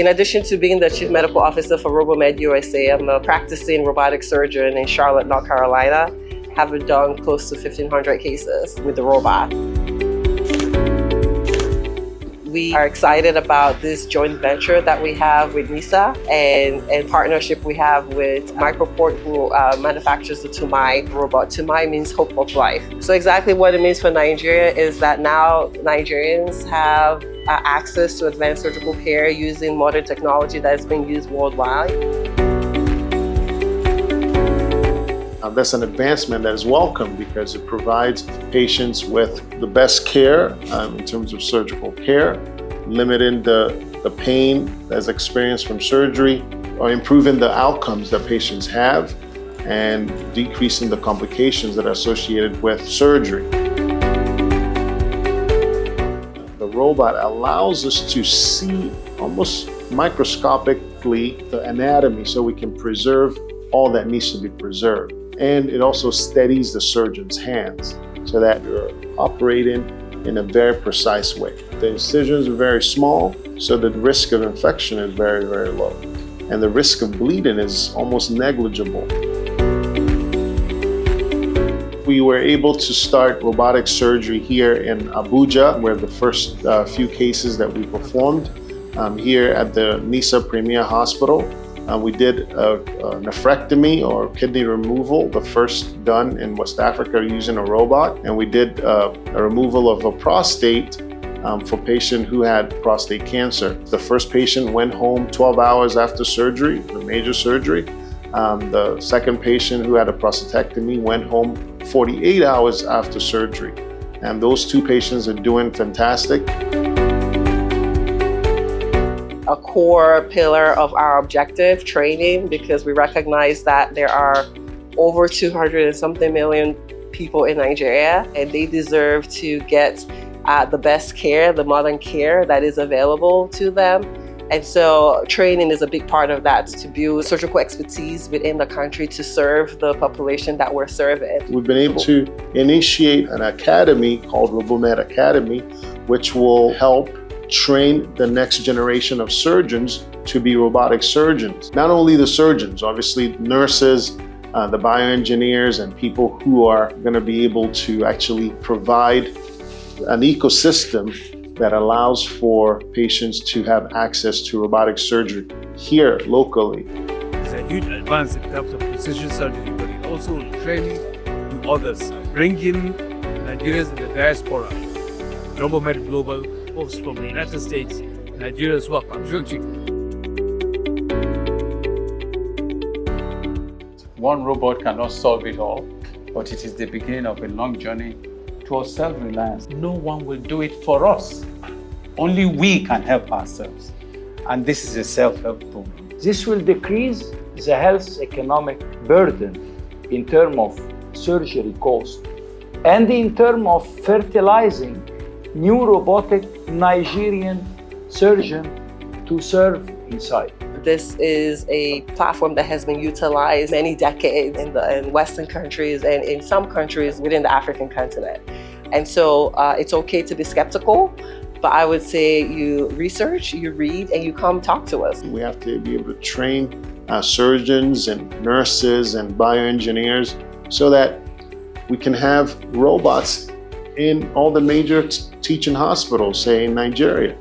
In addition to being the Chief Medical Officer for Robomed USA, I'm a practicing robotic surgeon in Charlotte, North Carolina, having done close to 1,500 cases with the robot. We are excited about this joint venture that we have with NISA and partnership we have with Microport, who manufactures the Tumai robot. Tumai means hope of life. So exactly what it means for Nigeria is that now Nigerians have access to advanced surgical care using modern technology that is being used worldwide. That's an advancement that is welcome because it provides patients with the best care in terms of surgical care, limiting the pain that's experienced from surgery, or improving the outcomes that patients have, and decreasing the complications that are associated with surgery. The robot allows us to see almost microscopically the anatomy so we can preserve all that needs to be preserved. And it also steadies the surgeon's hands so that you're operating in a very precise way. The incisions are very small, so the risk of infection is very, very low. And the risk of bleeding is almost negligible. We were able to start robotic surgery here in Abuja, where the first few cases that we performed here at the NISA Premier Hospital. We did a nephrectomy or kidney removal, the first done in West Africa using a robot. And we did a removal of a prostate for a patient who had prostate cancer. The first patient went home 12 hours after surgery, the major surgery. The second patient who had a prostatectomy went home 48 hours after surgery. And those two patients are doing fantastic. A core pillar of our objective, training, because we recognize that there are over 200 and something million people in Nigeria, and they deserve to get the best care, the modern care that is available to them. And so training is a big part of that, to build surgical expertise within the country to serve the population that we're serving. We've been able to initiate an academy called Robomed Academy, which will help train the next generation of surgeons to be robotic surgeons. Not only the surgeons, obviously nurses, the bioengineers, and people who are going to be able to actually provide an ecosystem that allows for patients to have access to robotic surgery here locally. It's a huge advance in terms of precision surgery, but it also training to others, bringing Nigerians in the diaspora. Robomed Global folks from the United States, Nigeria as well. One robot cannot solve it all, but it is the beginning of a long journey towards self-reliance. No one will do it for us. Only we can help ourselves. And this is a self-help program. This will decrease the health economic burden in terms of surgery cost and in terms of fertilizing new robotic Nigerian surgeon to serve inside. This is a platform that has been utilized many decades in Western countries and in some countries within the African continent. And so it's okay to be skeptical, but I would say you research, you read, and you come talk to us. We have to be able to train surgeons and nurses and bioengineers so that we can have robots in all the major teaching hospitals, say in Nigeria.